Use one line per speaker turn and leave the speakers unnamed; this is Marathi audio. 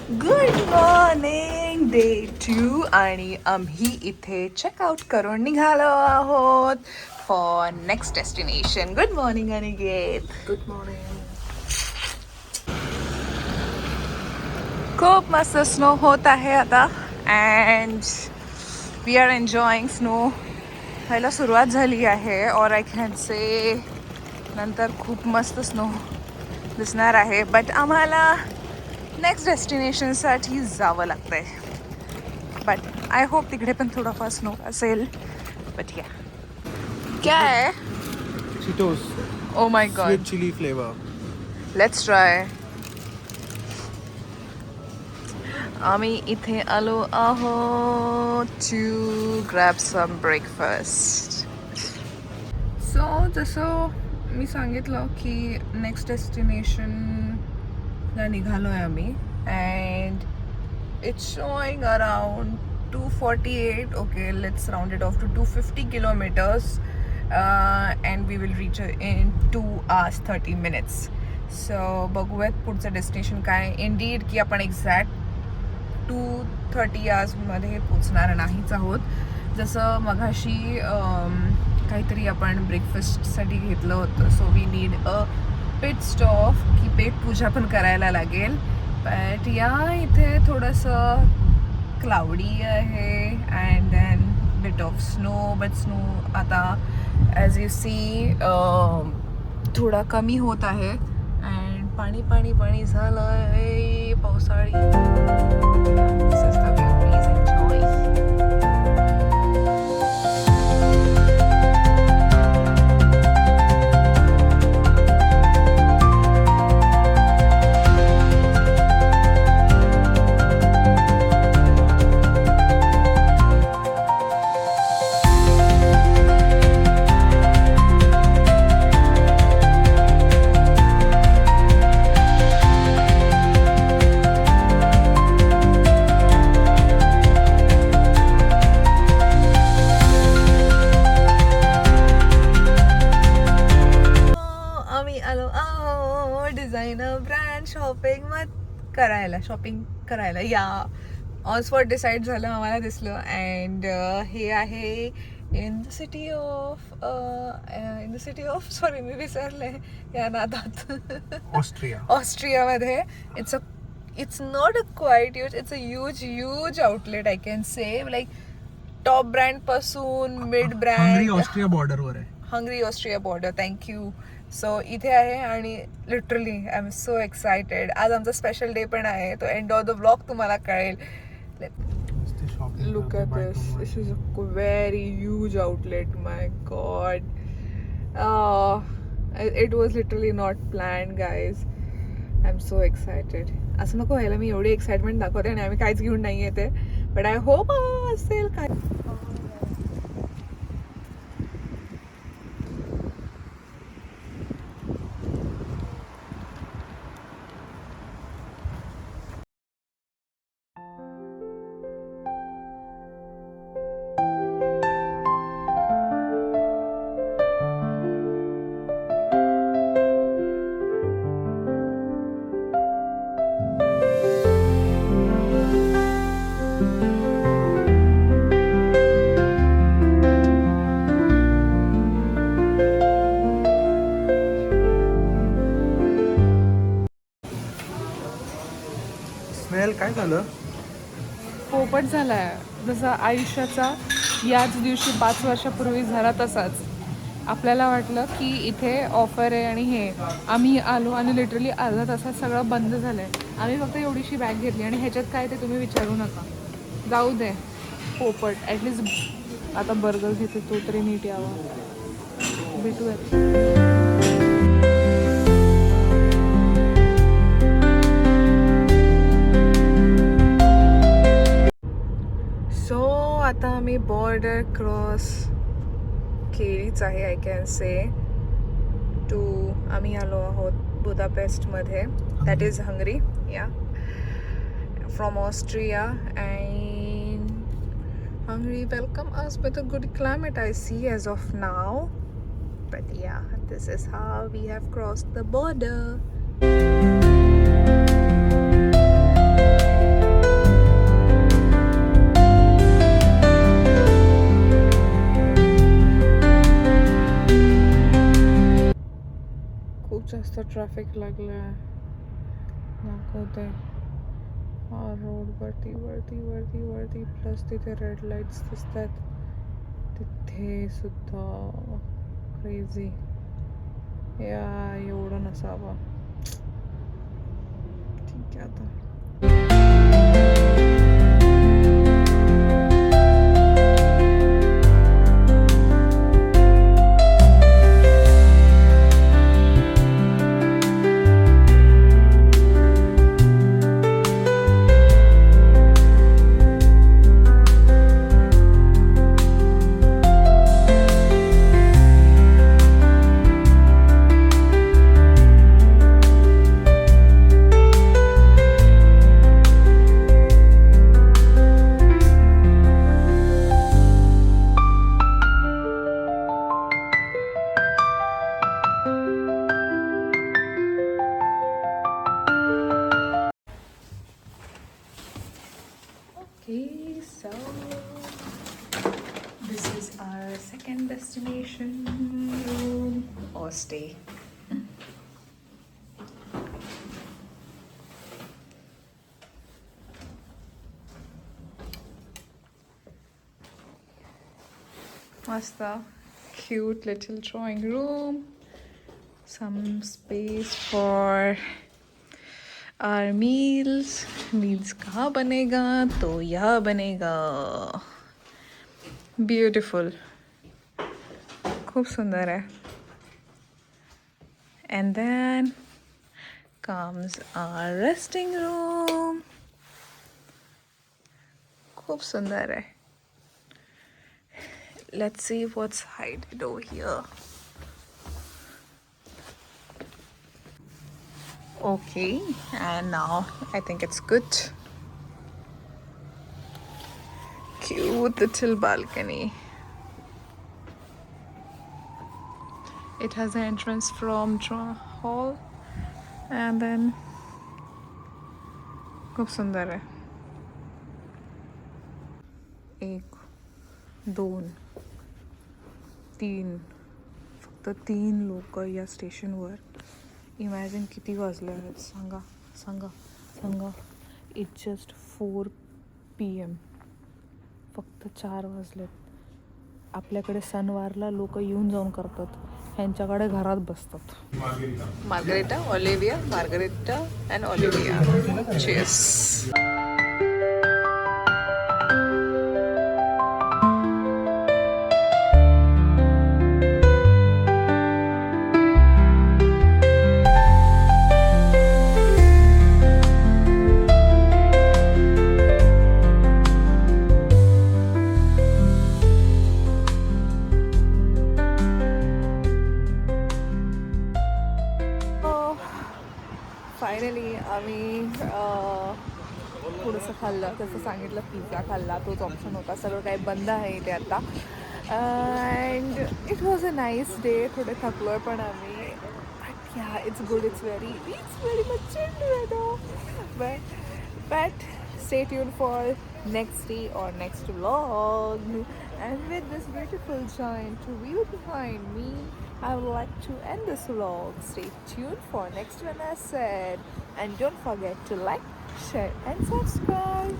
गुड मॉर्निंग डे 2 आणि आम्ही इथे चेकआउट करून निघालो आहोत for next destination. Good morning Aniket.
Good morning.
खूप मस्त स्नो होत आहे आता and we are enjoying snow. व्हायला सुरुवात झाली आहे और आय कॅन से नंतर खूप मस्त स्नो दिसणार आहे. बट आम्हाला नेक्स्ट डेस्टिनेशनसाठी जावं लागतं आहे. बट आय होप तिकडे पण थोडाफार स्नो असेल. बट या क्या आहे?
Cheetos.
Oh my
Sweet
god.
chili flavor.
Let's try. आम्ही इथे आलो आहोत to grab some breakfast. So जसं मी सांगितलं की नेक्स्ट डेस्टिनेशनला निघालो आहे आम्ही and it's showing around 248. Okay, let's round it off to 250 kilometers and we will reach in 2 hours 30 minutes. So बघूयात पुढचं डेस्टिनेशन काय. इंडीड की आपण एक्झॅक्ट 230 आवर्समध्ये पोचणार नाहीच आहोत. जसं मघाशी काहीतरी आपण ब्रेकफास्टसाठी घेतलं होतं. सो वी नीड अ पेट स्टॉप की पेट पूजा पण करायला लागेल. बट या इथे थोडंसं क्लाउडी आहे and then bit of snow. But snow आता ॲज यू सी थोडा कमी होत आहे अँड पाणी पाणी पाणी झालं आहे पावसाळी. This is the view. Please enjoy. Designer brand shopping करायला या ऑन स्पॉट डिसाईड झालं आम्हाला दिसलं. अँड हे आहे in the city of sorry मी विसरले या नादात. ऑस्ट्रियामध्ये it's not a quite huge, it's a huge outlet. I can say like top brand पासून मिड ब्रँड.
हंगरी ऑस्ट्रिया बॉर्डरवर आहे.
Hungary Austria border. Thank you. So इथे आहे आणि literally I am so excited. आज आमचा स्पेशल डे पण आहे. तो एंड ऑफ द ब्लॉग तुम्हाला कळेल. Look at this. This is a very huge outlet. My God. It was literally not plan guys. I am so excited. असं नको व्हायला मी एवढी एक्साइटमेंट दाखवते आणि आम्ही काहीच घेऊन नाही येते. बट आय होप असेल काय.
स्मेल काय झालं?
पोपट झालाय जसा आयुष्याचा याच दिवशी 5 वर्षापूर्वी झाला तसाच. आपल्याला वाटलं की इथे ऑफर आहे आणि हे आम्ही आलो आणि लिटरली अर्धा तासात सगळं बंद झालं आहे. आम्ही फक्त एवढीशी बॅग घेतली आणि ह्याच्यात काय ते तुम्ही विचारू नका. जाऊ दे पोपट. ॲटलिस्ट आता बर्गर घेते तो तरी नीट यावा. भेटूयात. सो आता आम्ही बॉर्डर क्रॉस केलीच आहे. आय कॅन से टू आम्ही आलो आहोत बुदापेस्टमध्ये. That is Hungary. Ya from Austria and Hungary welcome us with a good climate I see as of now. But ya this is how we have crossed the border. Traffic लागलं दाखवते. हा रोड वरती वरती वरती वरती प्लस तिथे रेड लाईट्स दिसतात. तिथे सुद्धा क्रेझी. या एवढं नसावं. ठीक आहे आता. Okay, so this is our second destination, room or stay. Masta, cute little drawing room, some space for our meals. Meals कहाँ बनेगा तो यहाँ बनेगा. Beautiful. खूब सुंदर है. And then comes our resting room. खूब सुंदर है. Let's see what's hidden over here. Okay, and now I think it's good. Cute little balcony. It has an entrance from hall, and then खूप सुंदर है. 1 2 3 फक्त 3 लोक या स्टेशनवर. इमॅजिन किती वाजले आहेत. सांगा सांगा सांगा. It's just 4 PM. फक्त 4 वाजलेत. आपल्याकडे सणवारला लोक येऊन जाऊन करतात. ह्यांच्याकडे घरात बसतात. Margarita, Olivia, margarita and Olivia. Cheers. Finally आम्ही थोडंसं खाल्लं. तसं सांगितलं पिझ्झा खाल्ला. तोच ऑप्शन होता. सगळं काही बंद आहे इथे आता. And it was a nice day. थोडे थकलो आहे पण आम्ही. But yeah it's good. It's very much weather. But stay tuned for next day or next vlog. And with this beautiful giant view behind me, I would like to end this vlog. Stay tuned for next one, I said. And don't forget to like, share and subscribe.